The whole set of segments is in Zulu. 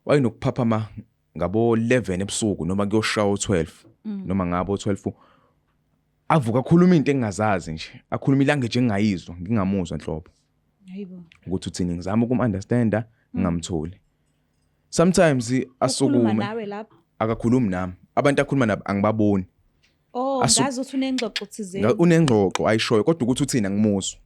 wayenokuphapha ngabo 11 ebusuku noma kuyoshawa 12 noma ngabo 12 avuka akhuluma into engingazazi nje akhuluma ilanguage engingayizwa ngingamuzwa nhlobo Hayibo. ukuthi uthini ngizama ukum-understanda ngingamtholi sometimes asukume nawe lapho akakhulumi nami abantu akhuluma nabo angibaboni ngazi uthi unengxoxo thizeni unengxoxo ayishoyo kodwa ukuthi uthini angimuzwa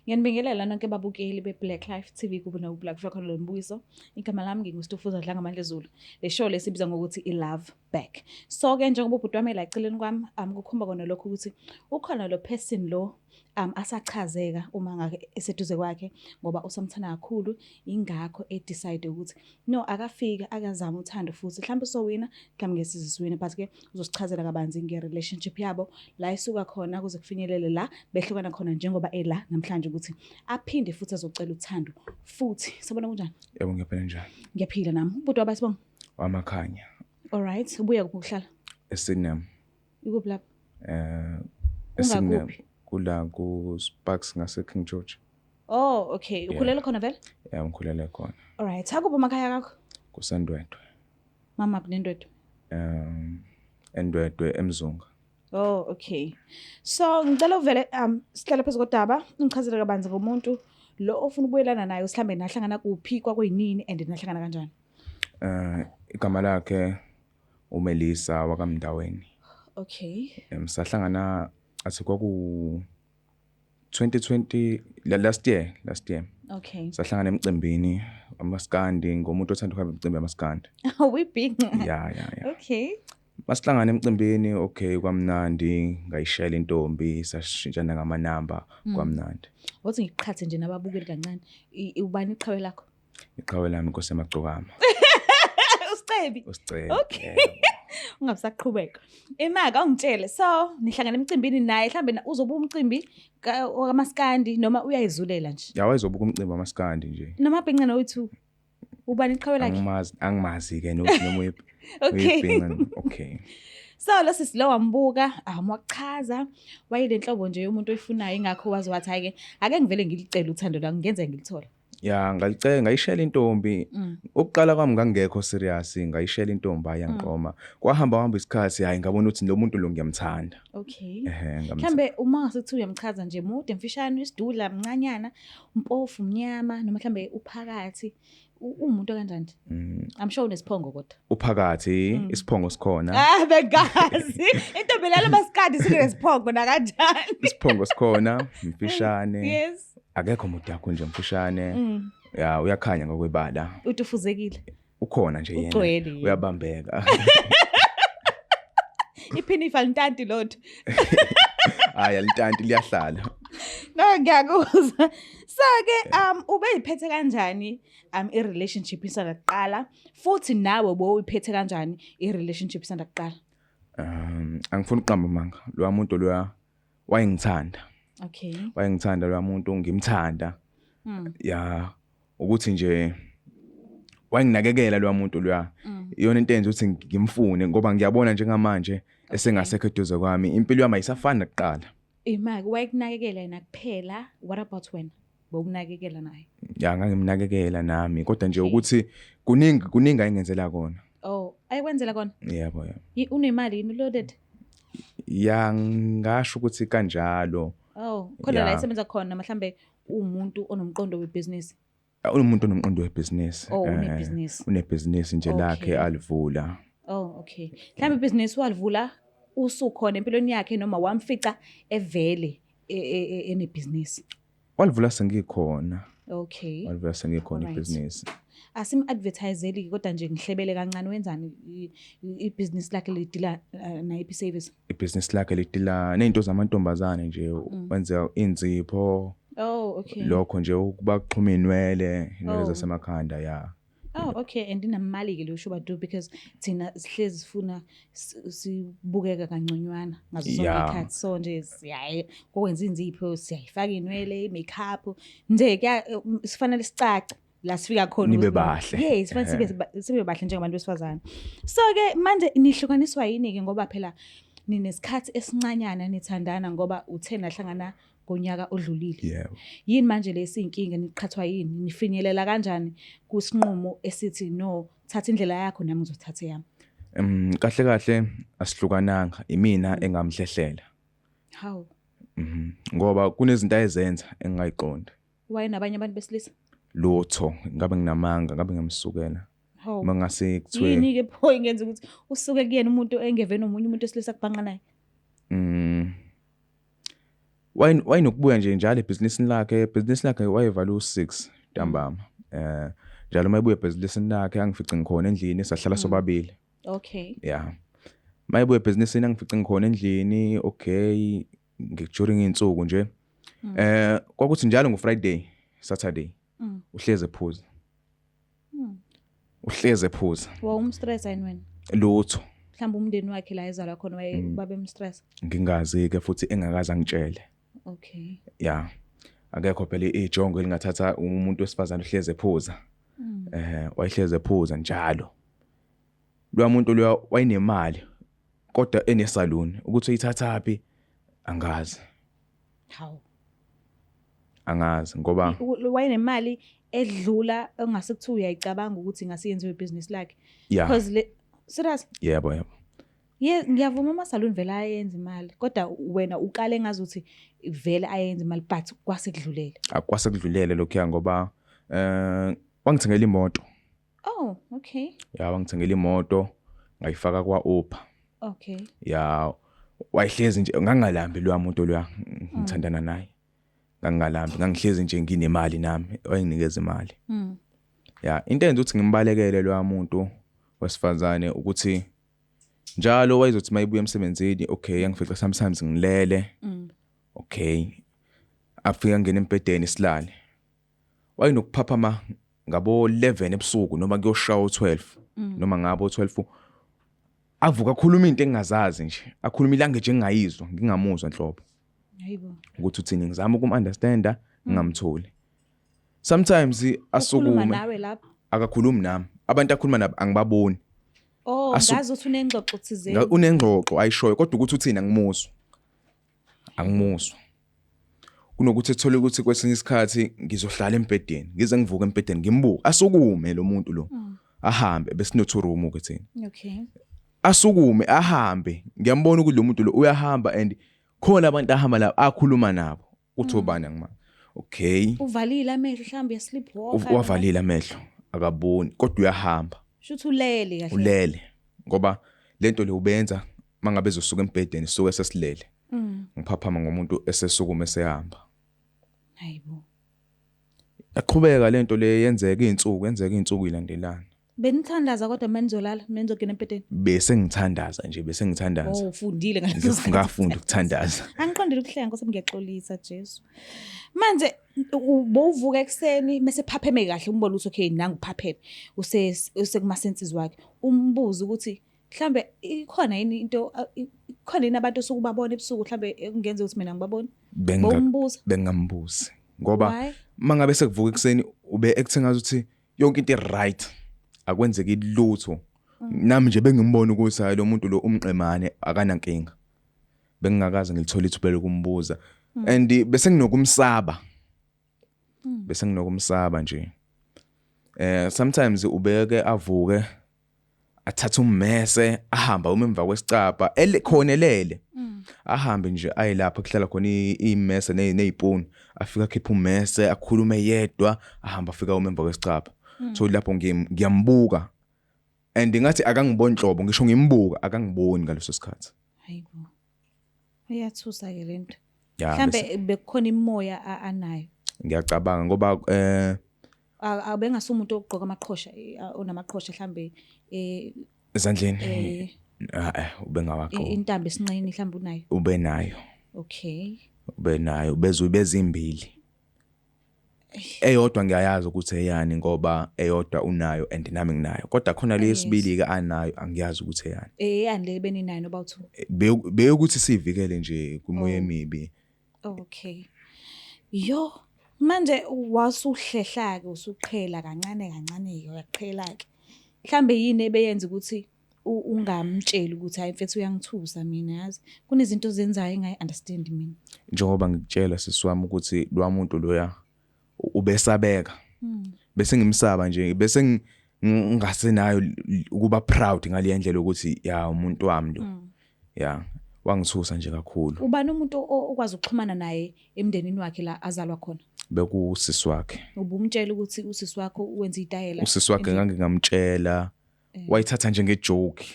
Ngiyanibingelela nonke babukeli beBlack Life TV kubo noBlack Fakho loMbuso. Igama lami nginguStufuza Dlanga Mandla Zulu. Le show lesibiza ngokuthi iLove Back. So ke njengoba ubhuti wami la eceleni kwami ukukhomba kona lokho ukuthi ukhona lo person lo asachazeka uma ngake eseduze kwakhe ngoba usamthanda kakhulu ingakho decide ukuthi no akafika akazama uthando futhi mhlawumbe sowina mhlawumbe ngesiziswini but ke uzosichazela kabanzi nge-relationship yabo la isuka khona kuze kufinyelele la behlukana khona njengoba ela namhlanje ukuthi aphinde futhi azocela uthando futhi sabona kunjani yebo ngiyaphila njani ngiyaphila nami ubhuti wabasibonga wamakhanya alright ubuya kuhlala eSydney ikuphi lapha eSydney kula ku Sparks ngase King George. Oh okay ukhulela khona vele? Yeah ngikhulele khona. Alright akubo makhaya kakho? KuSandwedwe. Mama Ndwedwe. Endwedwe eMzunga. Oh okay. So ngicela uvele sihlale phezulu kodaba ungichazele kabanzi ngomuntu lo ofuna ukubuyelana naye usihlambe nahlangana kuphi kwakuyinini and nahlangana kanjani? Igama lakhe uMelisa wakamndaweni. Okay. Sahlangana athi kwaku 2020 last year. Okay. Sahlangana emcimbini amaskandi ngomuntu othanda ukuhamba emcimbi amaskandi. We big. Yeah. Okay. Masihlangana emcimbini okay kwamnandi ngayishela intombi sashintshana ngamanamba kwamnandi. Wathi ngiqhathe nje nababukeli kancane ubani iqhawe lakho? Iqhawe lami Nkosi yaMagcokama. Usicebi. Okay. Ungabusaqhubeka. Imaka ungitshele so nihlangana emcimbini naye mhlambe uzobuka umcimbi kamaskandi noma uyayizulela nje. Ya wayezobuka umcimbi wamaskandi nje. Noma bhengcene wethu. Ubani iqhawe lakhe? Angimazi ke nokuthi noma okay. So lo sisilo wambuka wachaza wayelenhlobo nje yomuntu oyifunayo ingakho wazi wathi ake ngivele ngilicela uthando la ngenze ngilithola. Ya ngalicela ngayishela intombi ukuqala kwami ngangekho serious ngayishela intombi ayangiqoma kwahamba isikhathi hayi ngabona ukuthi lo muntu lo ngiyamthanda. Okay. Mhlambe uma ngasethi uyamchaza nje mude mfishane isidudla mncanyana umpofu mnyama noma mhlambe uphakathi umuntu kanjani? I'm sure unesiphongo kodwa. Uphakathi isiphongo sikhona. Bengazi. Intombi lalo maskadi sinesiphongo na kanjani? Isiphongo sikhona mfishane. Yes. Akekho umuntu yakho nje mfishane. Ya uyakhanya ngokwebala. Utufuzekile. Ukhona nje yena. Uyabambeka. Iphinifa lintanti lotho. Hayi lintanti liyahlala. No ngiyakuzwa. So ke ubeyiphethe kanjani i-relationship isanda kuqala futhi nawe bowuyiphethe kanjani i-relationship isanda kuqala? Angifuni uqamba manga. Lo muntu lo wayengithanda. Okay. Wayengithanda lo muntu ngimthanda. Ya ukuthi nje wayenginakekela lo muntu lo. Iyona into enze ukuthi ngimfune ngoba ngiyabona njengamanje esengasekho eduze kwami impilo yami ayisafani nakuqala. Imaki wayekunakekela yena kuphela what about wena? Bokunakekela naye. Ya ngangimnakekela nami kodwa nje ukuthi kuningi ayengenzela kona. Oh, ayikwenzela kona? Yebo. Unemali yini loaded? Ya ngasho ukuthi kanjalo. Oh, khona la isebenza khona mhlambe umuntu onomqondo webusiness. Umuntu onomqondo webusiness. Oh, unebusiness. Unebusiness nje lakhe alivula. Oh, okay. Mhlambe ibusiness walivula usukhona empilweni yakhe noma wamfica evele enebusiness. Walivula sengikhona. Okay. Walivula sengikhona ibusiness. Asim-advertiseli kodwa nje ngihlebele kancane wenzani ibusiness lakhe lidila na-IP service? Ibusiness lakhe lidila nezinto zamantombazane nje wenza inzipho. Oh okay. Lokho nje ukuba kuxhuma inwele zasemakhanda ya. Oh okay and inamali ke lo sho badu because thina sihlezi sifuna sibukeka kanconywana ngazo zonke ikhathi so nje siyaye kokwenza inzipho siyayifaka inwele makeup nje sifanele sicace la sifika khona nibe bahle. Yes sifanele sibe bahle njengabantu besifazana. So ke manje nihlukaniswa yini ke ngoba phela ninesikhathi esincanyana nithandana ngoba uthe nahlangana ngonyaka odlulile. Yebo. Yini manje lesiyinkinga niqhathwa yini? Nifinyelela kanjani kusinqumo esithi no, thatha indlela yakho nami ngizothatha yami? Kahle kahle asihlukananga, imina engamhlehlela. How? Ngoba kunezinto ayezenza engayiqonda. Nabanye abantu besilisa? Lutho, ngabe nginamanga, ngabe ngamsukela. Hawu. Mangase kuthiwe Yini-ke pho ingenza ukuthi usuke kuyena umuntu engeve nomunye umuntu esilisa kubhanqa naye? wayenokubuya nje njalo ebhizinisini lakhe wayevala u-6 ntambama. Njalo mayebuya ebhizinisini lakhe angifice ngikhona endlini sahlala sobabili. Okay. Yeah. Mayebuya ebhizinisini angifice ngikhona endlini, okay, during insuku nje. Kwakuthi njalo ngoFriday, Saturday, uhleze ephuza. Uhleze ephuza. Umstress yini wena? Lutho. Mhlawumbe umndeni wakhe la ezalwa khona babe umstress. Ngingazi-ke futhi engakaze angitshele. Okay. Yeah. Akekho phela ijongo elingathatha umuntu wesifazane uhleze ephuza. Wayehleze ephuza njalo. Lo muntu lo wayenemali kodwa enesaluni ukuthi uyithathaphi angazi. How? Angazi ngoba wayenemali edlula ongase kuthiwa uyayicabanga ukuthi ngasiyenziwe ibusiness lakhe. Yeah. Because serious? Yebo. Ngiyavuma ama-salon vele ayenza imali kodwa wena uqale ngazuthi vele ayenza imali but kwasekudlulele. Akwasekudlulele lokho ngoba wangithengela imoto. Oh, okay. Yeah, wangithengela imoto ngayifaka kwa-Uber. Okay. Yeah, wayehlezi nje ngangalambi lo muntu lo ngithandana naye. Ngangihlezi nje nginemali nami, wayenginikeza imali. Yeah, into enza ukuthi ngimbalekele lo muntu wesifazane ukuthi njalo wayezothi mayibuya emsebenzini, okay, angifica sometimes ngilele. Okay. Afika ngene empedeni silale. Wayenokuphaphama ngabo 11 ebusuku noma kuyoshaya u12 noma ngabo 12. Avuka akhuluma into engingazazi nje. Akhuluma ilanguage engingayizwa, ngingamuzwa nhlobo. Hayibo. Ukuthi uthini ngizama ukum-understanda ngingamtholi. Sometimes asukume. Ukhuluma nawe lapha? Akakhulumi nami. Abantu akhuluma nabo angibaboni. Oh, ngazi ukuthi unengxoxo thizeni. Unengxoxo ayishoyo kodwa ukuthi uthini angimuzwa. Angimuzwa. Kunokuthi ethole ukuthi kwesinye isikhathi ngizohlala empedeni, ngize ngivuka empedeni ngimbuka. Asukume lo muntu lo. Ahambe bese no 2 room ukuthi. Okay. Asukume ahambe. Ngiyambona ukuthi lo muntu lo uyahamba and khona abantu ahamba la akhuluma nabo. Uthi ubani angima. Okay. Uvalile amehlo mhlambe ya sleepwalker. Wavalile amehlo akaboni kodwa uyahamba. Shuthi ulele kahle. Ulele ngoba lento le ubenza mangabe ezosuka empedeni suke sesilele. Ngiphaphama ngomuntu esesukume esehamba. Hayibo. Yaqhubeka lento le yenzeka izinsuku ilandelana. Benithandaza kodwa manizolala nenzogena empedeni. Bese ngithandaza nje, bese ngithandaza. Oh, ufundile ngaleso. Ngafunda ukuthandaza. Angiqondile ukuhlenga Nkosi ngiyaxolisa Jesu. Manje ubuvuka ekseni mase phapheme kahle umbona ukuthi okay nangu phapheme. Usekuma senses wakhe. Umbuza ukuthi mhlambe ikhona yini into khona yini abantu osukubabona ebusuku mhlambe kungenza ukuthi mina ngibabone. Bengambuzi ngoba mangabe sekuvuka ekseni ube ekuthenga ukuthi yonke into right akwenzeki lutho. Nami nje bengimbona ukuthi hayi lo muntu lo umqemane akanankinga. Bengingakaze ngilithola ithuba lokumbuza and bese nginokumsaba. Bese nginokumsaba nje. Sometimes ubeke avuke athatha ummese ahamba emva kwesicapha khonelele. Ahambe nje ayelapha kuhlala khona imese nezipuni afika khipha ummese akhulume yedwa ahamba afika emva kwesicapha. So lapho ngiyambuka and ngathi akangiboni nhlobo ngisho ngimbuka akangiboni ngaleso sikhathi. Hayibo. Uyathusa ke lento. Yeah, mhlambe bekukhona imoya anayo. Ngiyacabanga ngoba abengaso umuntu ogqoka amaqhosha onamaqhosha mhlambe ezandleni. Ubengawaqo. Intambo esinqeni mhlambe unayo. Ube nayo. Okay. Ube nayo bezimbili. Eyodwa ngiyayazi ukuthi eyani ngoba eyodwa unayo and nami nginayo. Kodwa khona lesibili ke anayo angiyazi ukuthi eyani. Yani le beninayo noba uthu. Be ukuthi sivikele nje kumoya emibi. Okay. Yo, manje wasuhlehla ke usuqhela kancane ke uyaqhela ke. Mhlambe yini ebeyenza ukuthi ungamtsheli ukuthi hayi mfethu uyangithusa mina yazi kunezinto ozenzayo engayi-understand mina. Njengoba ngikutshela sisi wami ukuthi lo muntu loya ubesabeka bese ngimsaba nje bese ngingasenayo ukuba proud ngale ndlela ukuthi ya umuntu wami lo ya wangithusa nje kakhulu. Ubani umuntu okwazi ukuxhumana naye emndenini wakhe la azalwa khona? Bekusisi wakhe. Ubumtshela ukuthi usisi wakho wenza itayela? Usisi wakhe ngangingamtshela wayithatha njengejoke.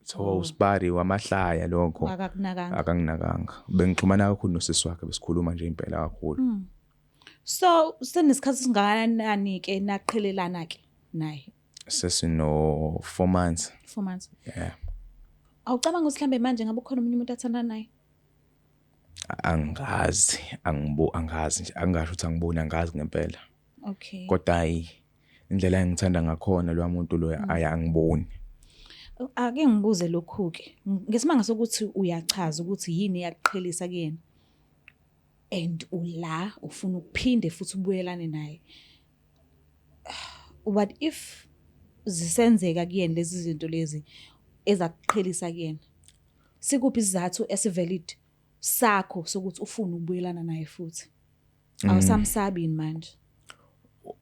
So usibari wamahlaya lokho. Akanginakanga. Bengixhumana kakhulu nosisi wakhe besikhuluma nje impela kakhulu. So senesikhathi singakanani ke naqhelelana ke naye? Sesino 4 months. 4 months. Yeah. Awucabanga ukuthi mhlambe manje ngabe khona umunye umuntu athanda naye? Angazi, angazi nje angasho ukuthi angiboni angazi ngempela. Okay. Kodwa hayi indlela engithanda ngakhona lo muntu lo ayangiboni. Ake ngibuze lokhu ke. Ngesimanga sokuthi uyachaza ukuthi yini yakuqhelisa kuyena. And ula ufuna ukuphinde futhi ubuyelane naye. What if zisenzeka kuyena lezi zinto lezi ezakuqhelisa kuyena? Sikuphi isizathu esivalid sakho sokuthi ufuna ukubuyelana naye futhi? Awusamsabi manje.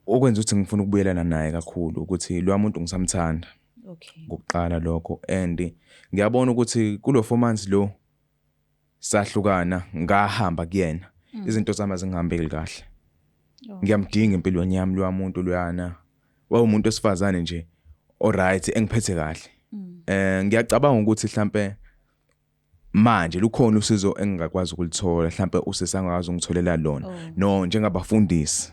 Okwenza ukuthi ngifuna ukubuyelana naye kakhulu ukuthi lo muntu ngisamthanda. Okay. Ngokuqala lokho and ngiyabona ukuthi kulo 4 months lo sahlukana ngahamba kuyena izinto zami zingihambeli kahle. Ngiyamdinga empilweni yami lo muntu loyana. Wawumuntu osifazane nje alright engiphethe kahle. Ngiyacabanga ukuthi mhlambe manje lukhona usizo engingakwazi ukulithola mhlambe usesangakwazi ungitholela lona no njengabafundisi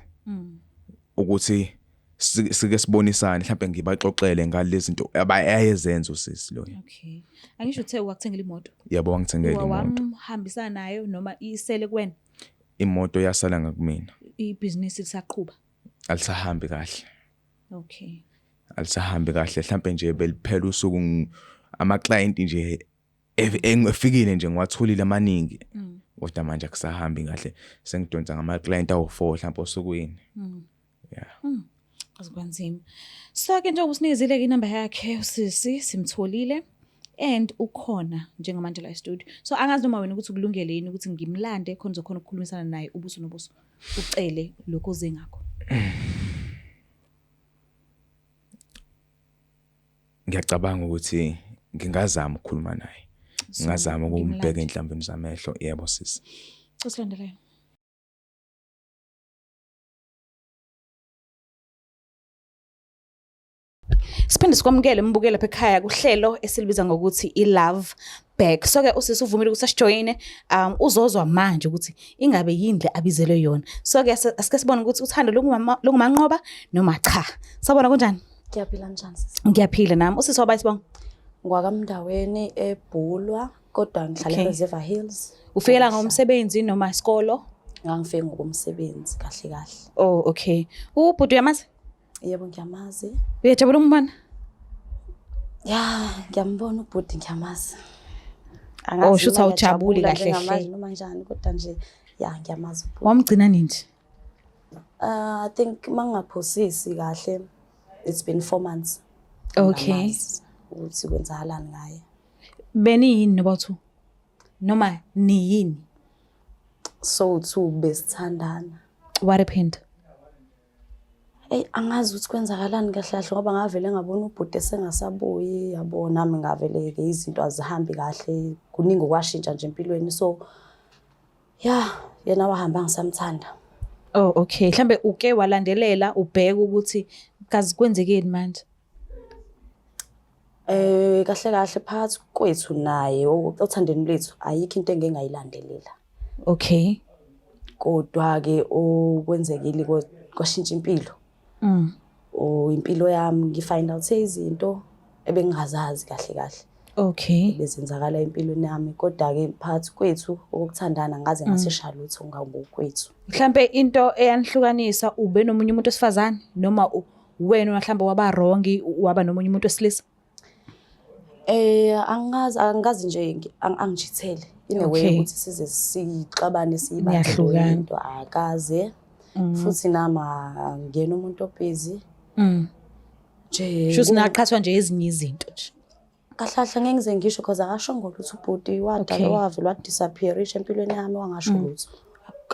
ukuthi sike sibonisane mhlambe ngibaxoxele ngalezi zinto abayayenza usisi lo. Okay. Angisho uthe wakuthengela imoto? Yebo wangithengela imoto. Wahambisana nayo noma isele kuwena? Imoto yasala ngakumina. Ibusiness lisaqhubha? Alisahambi kahle. Okay. Alisahambi kahle mhlambe nje beliphela usuku ama client nje engifikile nje ngiwatholile amaningi. Kodwa manje akusahambi kahle sengidonsa ngama client awu4 mhlambe osukwini. Yeah. Azikwanzima. So ke njengoba usinikizile inamba yakhe usisi simtholile and ukhona njengamanje la studio. So angazi noma wena ukuthi kulungele yini ukuthi ngimlande khona uzokhona ukukhulumisana naye ubuso nobuso ucele lokho zengakho. Ngiyacabanga ukuthi ngingazama ukukhuluma naye. Ngingazama ukumbheka enhlambeni zamehlo. Yebo sisi. Usilandelayo. Siphinde sikwamukele mbukela lapha ekhaya kuhlelo esilibiza ngokuthi iLove Back. So ke usisi uvumile ukuthi asijoyine uzozwa manje ukuthi ingabe yindle abizelwe yona. So ke asike sibone ukuthi uthando lokumanqoba noma cha. Sabona kunjani? Ngiyaphila njani sisi? Ngiyaphila nami. Usisi wabayithi bonke? Ngwakamndaweni eBhulwa kodwa ngihlala eReservoir Hills. Ufikela ngomsebenzi noma isikolo? Ngangifike ngokomsebenzi kahle kahle. Oh okay. Ubhuti uyamazi? Yebo ngiyamazi. Uyajabula umbona? Ya, ngiyambona ubhuti ngiyamazi. Oh shutha awujabuli kahle kahle noma njani kodwa nje ya ngiyamazi ubhuti. Wamgcina nini nje? I think mangaphosisi kahle it's been 4 months. Okay. Uthi kwenzakalani ngaye? Beni yini nobathu? Noma ni yini? So two besithandana. What happened? Angazi ukuthi kwenzakalani kahle kahle ngoba ngavele ngabona ubhuti esengasabuyi yabona nami ngavele ke izinto azihambi kahle kuningi okwashintsha nje empilweni so yena wahamba ngisamthanda. Oh okay mhlambe uke walandelela ubheka ukuthi kazi kwenzekeni manje? Kahle kahle phakathi kwethu naye othandeni lethu ayikho into engengayilandelela. Okay. Kodwa ke okwenzekile kwashintsha impilo. Impilo yami ngifind out izinto ebengingazazi kahle kahle. Okay. Bezenzakala empilweni yami kodwa ke phakathi kwethu okuthandana ngaze ngasisha lutho ngabokwethu. Mhlambe into eyanihlukanisa ube nomunye umuntu osifazane noma wena mhlambe waba wrong waba nomunye umuntu wesilisa? Angazi nje angijithele ineway ukuthi size sixabane siyibahlukana into akaze futhi nama ngena umuntu obusy nje shuthi naqhathwa nje ezinye izinto nje Kahle ngeke ngize ngisho because akasho ngolutho ubhuti wadala wavela wadisappearisha empilweni yami wangasho lutho.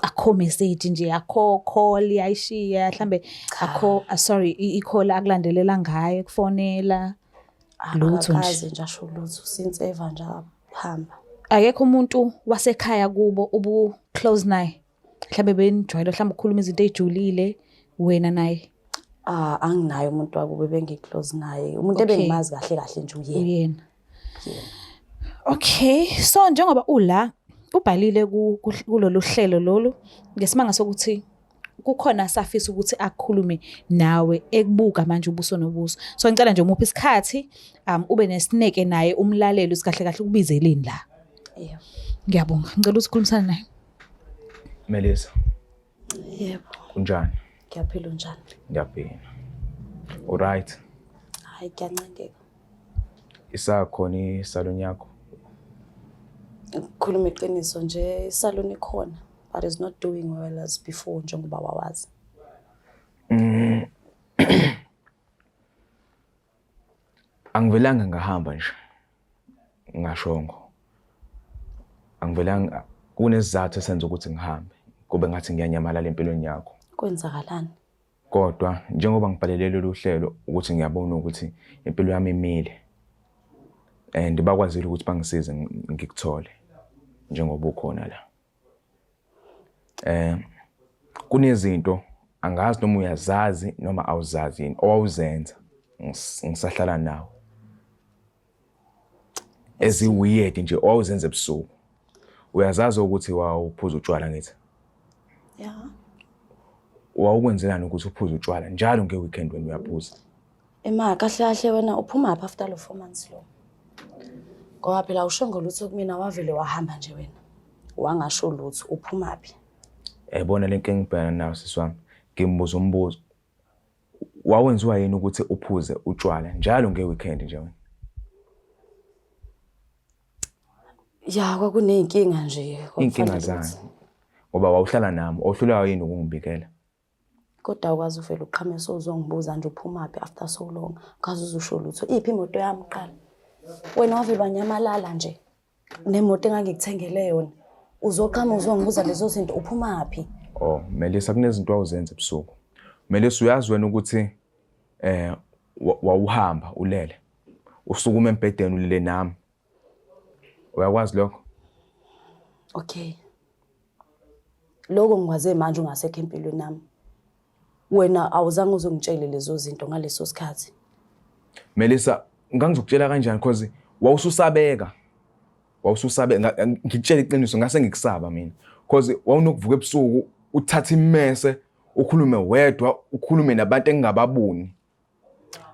Akho message nje akho call yayishiya mhlambe akho sorry i-call akulandelela ngayo kufonela lutho nje nje asho lutho since ever nje hamba. Akekho umuntu wasekhaya kubo ubu close naye mhlambe benijwayele mhlambe ukukhuluma izinto ejulile wena naye. Anginayo umuntu wakubo bengiclose naye. Umuntu ebengimazi kahle nje uyena. Okay, so njengoba ula ubhalile kulolu hlelo lolu ngesimanga sokuthi kukhona safisa ukuthi akukhulume nawe ekubuka manje ubuso nobuso. So ngicela nje umuphi isikhathi ube nesineke naye umlaleli usikahle ukubizeleni la. Yebo. Ngiyabonga. Ngicela ukukhulumisana naye. Melisa. Yebo. Kunjani? Ngiyaphila njani? Ngiyaphila. Alright. Hayi kuyancengeka. Isakhona isalon yakho? Ukukhuluma iqiniso nje isalon ikhona but is not doing well as before njengoba wawazi. Angivelanga ngahamba nje. Ngashongo. Angivelanga kunesizathu esenza ukuthi ngihambe. Kube ngathi ngiyanyamalala empilweni yakho. Kwenzakalani? Kodwa njengoba ngibhalele lolu hlelo ukuthi ngiyabona ukuthi impilo yami imile. And bakwazile ukuthi bangisize ngikuthole njengoba ukhona la. Kunezinto angazi noma uyazazi noma awuzazi yini owawuzenza ngisahlala nawe. Weird nje owawuzenza ebusuku. Uyazazi ukuthi wawuphuza utshwala ngithi? Yeah. Wawukwenzelani ukuthi uphuze utshwala njalo ngeweekend wena uyaphuza? Kahle wena uphuma apha after lo 4 months lo. Ngoba phela usho ngolutho kumina wavele wahamba nje wena. Wangasho lutho uphuma phi? Bona lenke ngibhekana nayo siswami. Ngimbuza umbuzo. Wawenziwa yini ukuthi uphuze utshwala njalo ngeweekend nje wena? Ya kwakuneyinkinga nje. Inkinga zani? Ngoba wawuhlala nami, ohlulayo yini ukungibikela? Kodwa ukwazi uvela uqhamisa uzongibuza nje uphuma phi after so long. Kaze uzusho lutho. Iphi imoto yami qala? Wena wavela wanyamalala nje. Nemoto engangikuthengele yona. Uzoqhama uzongibuza lezo zinto uphuma phi? Melisa kunezinto awuzenza ebusuku. Melisa uyazi wena ukuthi wawuhamba ulele. Usukuma embedeni ulele nami. Uyakwazi lokho? Okay. Lokho ngikwaze manje ungasekho empilweni nami. Wena awuzange uzongitshele lezo zinto ngaleso sikhathi. Melisa, ngangizokutshela kanjani because wawususabeka. Ngikutshela iqiniso ngase ngikusaba mina. Because wawunokuvuka ebusuku uthatha imese, ukhulume wedwa, ukhulume nabantu engingababoni.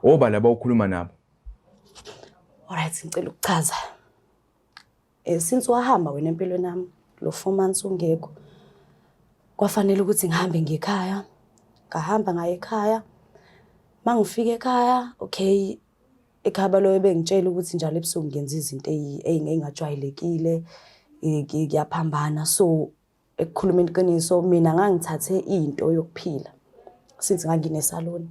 Oba laba ukhuluma nabo. Alright, ngicela ukuchaza. Since wahamba wena empilweni nami, lo 4 months ungekho. Kwafanele ukuthi ngihambe ngekhaya. Ngahamba ngaye ekhaya. Mangifika ekhaya, okay, ekhaya lo ebengitshela ukuthi njalo ebusuku ngenza izinto engingajwayelekile, ngiyaphambana. So ekukhulumeni iqiniso mina ngangithathe into yokuphila. Since ngangine salon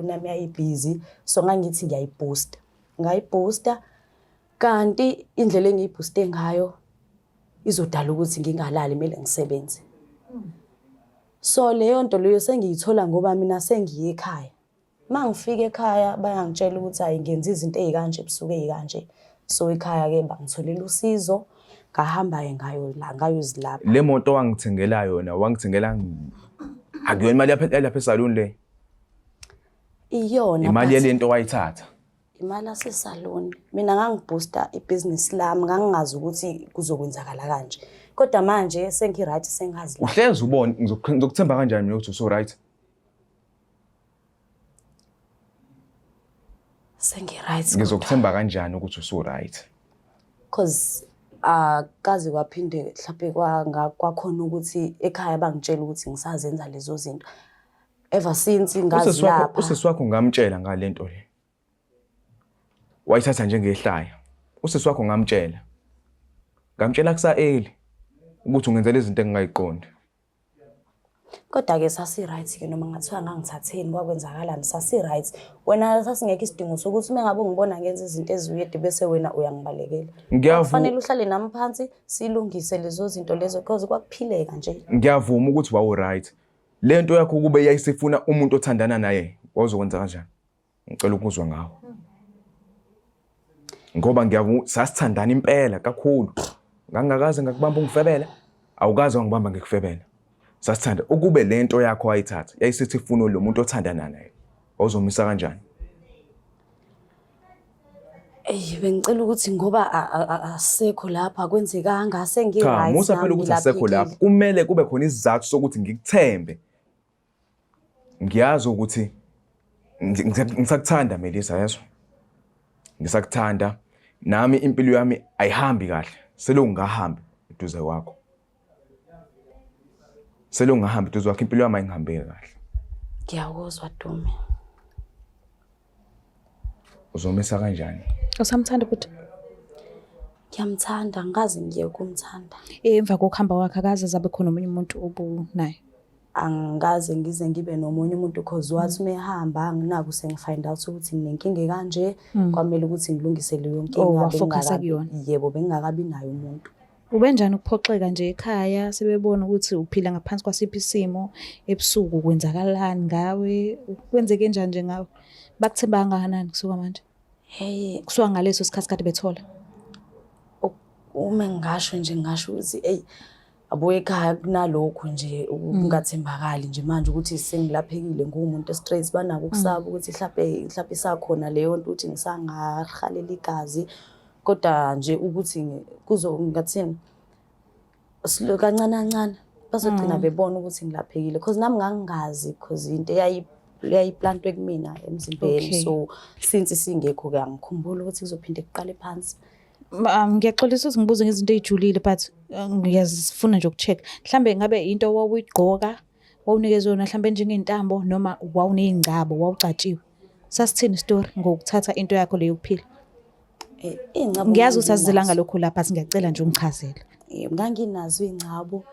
yami yayibusy, so ngangithi ngiyayibooster. Ngayibooster kanti indlela engiyibooste ngayo izodala ukuthi ngingalali kumele ngisebenze. So leyo nto leyo sengiyithola ngoba mina sengiye ekhaya. Mangifika ekhaya bayangitshela ukuthi hayi ngenza izinto ezikanje ebusuku ezikanje. So ekhaya ke bangitholela usizo, ngahamba ngayo la ngayozilapha. Le moto wangithengela yona, wangithengela akuyona imali lapha esalon le. Iyona imali yelento wayithatha. Imali yasesalon. Mina ngangibooster ibusiness lami, ngangingazi ukuthi kuzokwenzakala kanje. Kodwa manje sengiright sengazi la. Uhlezi ubone ngizokuthemba kanjani mina ukuthi uso right? Sengiright. Ngizokuthemba kanjani ukuthi uso right? Because kazi kwaphinde mhlawumbe kwakhona ukuthi ekhaya bangitshela ukuthi ngisazenza lezo zinto. Ever since ngazi lapha. Usisi wakho ngamtshela ngalento le. Wayithatha njengehlaya. Usisi wakho ngamtshela. Ngamtshela kusa early ukuthi ungenzela izinto engingayiqondi. Kodwa-ke sasi-right-ke noma ngathiwa ngangithatheni kwakwenzakalani sasi-right. Wena sasingekho isidingo sokuthi uma ngabe ngibona ngenza izinto eziwede bese wena uyangibalekela. Kufanele uhlale nami phansi silungise lezo zinto lezo because kwakuphileka nje. Ngiyavuma ukuthi wawu-right. Le nto yakho kube yayisifuna umuntu othandana naye wawuzokwenza kanjani? Ngicela ukuzwa ngawo. Ngoba ngiyavuma sasithandana impela kakhulu. Ngangakaze ngakubamba ungifebele, awukaze wangibamba ngikufebela. Sasithanda ukube le nto yakho wayithatha yayisithi ifuna lo muntu othandana naye awuzomisa kanjani? Bengicela ukuthi ngoba asekho lapha kwenzekanga ngase Cha, musa phela ukuthi asekho lapha kumele kube khona isizathu sokuthi ngikuthembe. Ngiyazi ukuthi ngisakuthanda Melisa yeso. Ngisakuthanda nami impilo yami ayihambi kahle. Selo ngihambe eduze kwakho. Selo ngihambe eduze kwakho impilo yami ayingihambile kahle. Ngiyakuzwa Dumi. Uzomisa kanjani? Usamthanda futhi? Ngiyamthanda ngazi ngiye kumthanda. Emva kokuhamba kwakhe akaze zabe khona omunye umuntu obunaye. Angikaze ngize ngibe nomunye umuntu because wathi mehamba nginako sengifind out ukuthi nginenkinga kanje kwamele ukuthi ngilungise leyo nkinga yebo bengingakabi nayo umuntu. Ubenjani ukuphoxeka nje ekhaya sebebona ukuthi uphila ngaphansi kwasiphi isimo ebusuku kwenzakalani ngawe kwenzeke njani nje ngawe bakuthemba kangakanani kusuka manje? Kusuka ngaleso sikhathi kade bethola. Uma ngisho nje ngisho ukuthi abo ekhaya kunalokho nje ungathembakali nje manje ukuthi sengilaphekile ngumuntu stress banako ukusaba ukuthi mhlawumbe isakhona leyo nto uthi ngisangahalela igazi kodwa nje ukuthi ngathini kancane bazogcina bebona ukuthi ngilaphekile because nami ngangingazi because into yayiplantwe kumina emzimbeni so since singekho ke angikhumbula ukuthi kuzophinde kuqale phansi. Ngiyaxolisa ukuthi ngibuze ngezinto ezijulile but ngiyazifuna nje ukucheck. Mhlambe ngabe into wawuyigqoka wawunikezwe yona mhlambe njengentambo noma wawunezingcabo wawucatshiwe. Sasithini story ngokuthatha into yakho leyo kuphila? Ingcabo ngiyazi usazizelanga lokho lapha singiyacela nje ungichazele. Nganginazo ingcabo.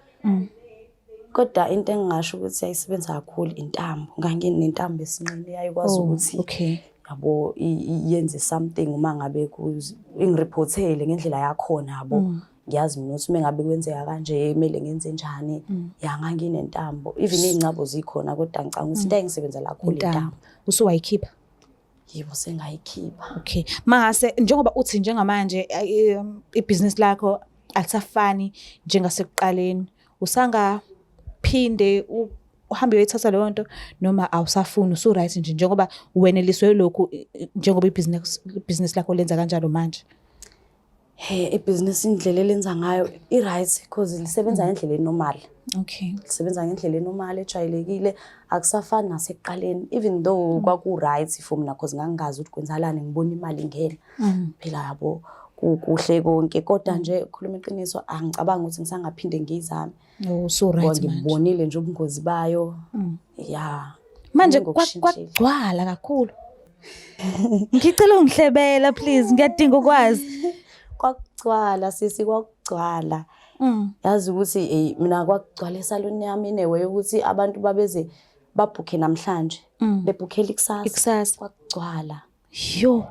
Kodwa into engingasho ukuthi yayisebenza kakhulu intambo. Nganginentambo esinqeni yayikwazi ukuthi yabo yenze something uma ngabe ingireport-ele ngendlela yakhona yabo. Ngiyazi mina ukuthi mengabe kwenzeka kanje kumele ngenze njani. Nganginentambo even ingcabo zikhona kodwa ngicanga ukuthi into engisebenzela kakhulu intambo. Usuwayikhipha? Yebo sengayikhipha. Okay. Mase njengoba uthi njengamanje ibusiness lakho akusafani njengasekuqaleni. Usanga phinde uhambe uyithatha leyo nto noma awusafuni usu-right nje njengoba weneliswe lokhu njengoba ibusiness lakho lenza kanjalo manje? Ibusiness indlela lenza ngayo i-right because lisebenza ngendlela enormal. Okay. Lisebenza ngendlela enormal ejwayelekile akusafani nasekuqaleni even though kwaku-right for mina because ngangingazi ukuthi kwenzakalani ngibona imali ingena. Phela yabo kuhle konke kodwa nje khuluma iqiniso angicabanga ukuthi ngisangaphinde ngizame. So-right manje. Ngibonile nje ubungozi bayo. Manje kwagcwala kakhulu. Ngicela ungihlebela please ngiyadinga ukwazi. Kwagcwala sisi kwagcwala. Yazi ukuthi mina kwagcwala esaloni yami newe ukuthi abantu babeze babhukhe namhlanje bebhukhela ikusasa kwagcwala. Yo.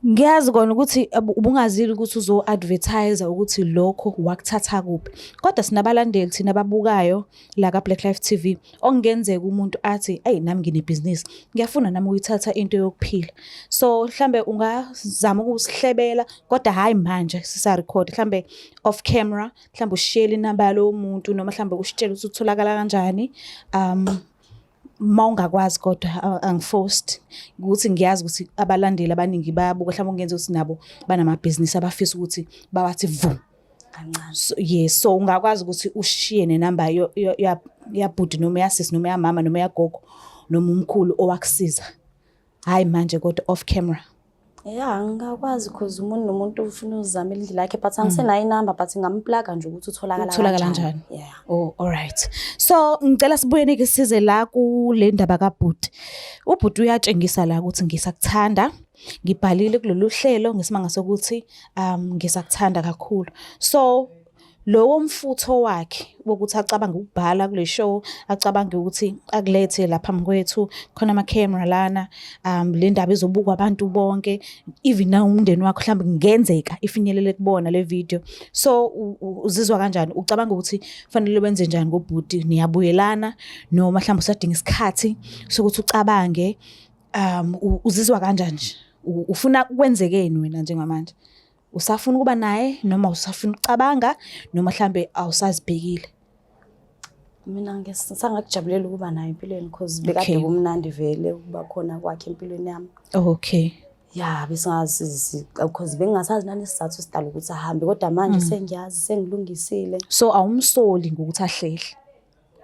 Ngiyazi kona ukuthi ubungazili ukuthi uzo-advertise ukuthi lokho wakuthatha kuphi. Kodwa sinabalandeli thina ababukayo la ka Black Life TV okungenzeka umuntu athi nami nginebhizinisi ngiyafuna nami ukuyithatha into yokuphila. So mhlambe ungazama ukusihlebela kodwa hayi manje sisa-record mhlambe off camera mhlambe ushare inamba yalo muntu noma mhlambe usitshela ukuthi utholakala kanjani. Mawungakwazi kodwa angiforced ukuthi ngiyazi ukuthi abalandeli abaningi bayabuka mhlawumbe ungenza ukuthi nabo banamabhizinisi abafisa ukuthi bawathi vu kancane. So ungakwazi ukuthi ushiye nenamba yabhudi noma yasisi noma yamama noma yagogo noma umkhulu owakusiza hayi manje kodwa off camera. Ngingakwazi because umuntu nomuntu ufuna uzama indlela yakhe but angisenayo inamba but ngamplaga nje ukuthi utholakala kanjani. Alright. So ngicela sibuyeni ke size la kule ndaba kaBhuti. uBhuti uyatshengisa la ukuthi ngisakuthanda. Ngibhalile kulolu hlelo ngesimanga sokuthi ngisakuthanda kakhulu. So lowo mfutho wakhe wokuthi acabange ukubhala kule show, acabange ukuthi akulethe la phambi kwethu, khona ama-camera lana, le ndaba izobukwa abantu bonke, even na umndeni wakho mhlawumbe kungenzeka ifinyelele kubona le video. So uzizwa kanjani? Ucabanga ukuthi fanele wenze njani ngobhuti? Niyabuyelana noma mhlawumbe usadinga isikhathi sokuthi ucabange? Uzizwa kanjani? Ufuna kwenzekeni wena njengamanje? Usafuna ukuba naye noma usafuna ukucabanga noma mhlambe awusazibhekile? Mina ngisangakujabulela ukuba naye empilweni because bekade kumnandi vele ukuba khona kwakhe empilweni yami. Okay. Ya, besingazi because bengingasazi nani isizathu sidala ukuthi ahambe, kodwa manje sengiyazi, sengilungisile. So awumsoli ngokuthi ahlehle?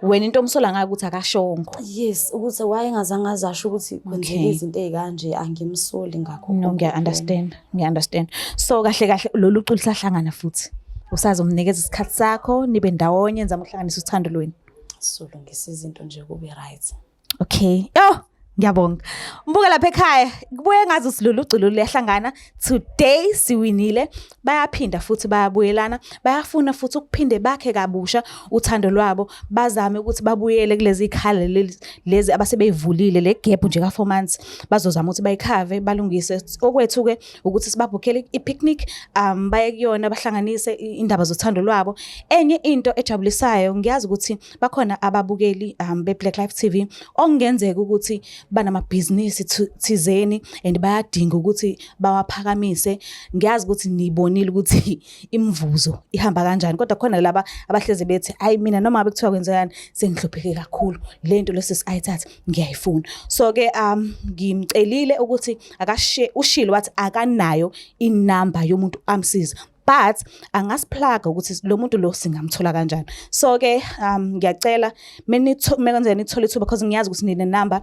Wena into omsola ngayo ukuthi akashongo? Yes, ukuthi wayengazange azasho ukuthi kwenzeka izinto ezikanje, angimsoli ngakho. No, ngiya-understand. So kahle lolu culo lisahlangana futhi. Usazomnikeza isikhathi sakho, nibe ndawonye, nizama ukuhlanganisa uthando lwenu. Sizolungisa izinto nje kube right. Okay. Ngiyabonga. Mbuka lapha ekhaya, kubuye ngazi usilulu uculo liyahlangana. Today siwinile. Bayaphinda futhi bayabuyelana. Bayafuna futhi ukuphinde bakhe kabusha uthando lwabo. Bazame ukuthi babuyele kulezi ikhala lezi abasebeyivulile le gap nje ka 4 months. Bazozama ukuthi bayikhave, balungise. Okwethu ke ukuthi sibabhukhele i-picnic, baye kuyona bahlanganise indaba zothando lwabo. Enye into ejabulisayo, ngiyazi ukuthi bakhona ababukeli be Black Life TV okungenzeka ukuthi banamabhizinisi thizeni and bayadinga ukuthi bawaphakamise. Ngiyazi ukuthi nibonile ukuthi imvuzo ihamba kanjani, kodwa khona laba abahleze bethi hayi mina noma ngabe kuthiwa kwenzekani sengihlupheke kakhulu, lento lesisayithatha ngiyayifuna. So ke ngimcelile ukuthi ushilo wathi akanayo inamba yomuntu amsiza, but angasiphlaga ukuthi lo muntu lo singamthola kanjani. So ke ngiyacela menze nithola ithuba because ngiyazi ukuthi nine number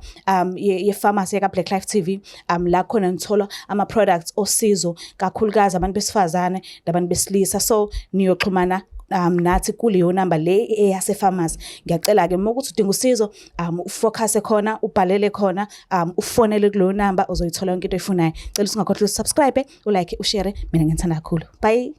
ye-pharmacy ka Black Life TV, la khona nithola ama products osizo kakhulukazi abantu besifazane nabantu besilisa. So niyoxhumana nathi kuleyo number le eyase pharmacy. Ngiyacela ke ukuthi udinga usizo, ufocus khona, ubhalele khona, ufonele kuleyo number uzoyithola yonke into oyifunayo. Cela usingakhohlwa usubscribe, ulike, ushare. Mina ngithanda kakhulu. Bye.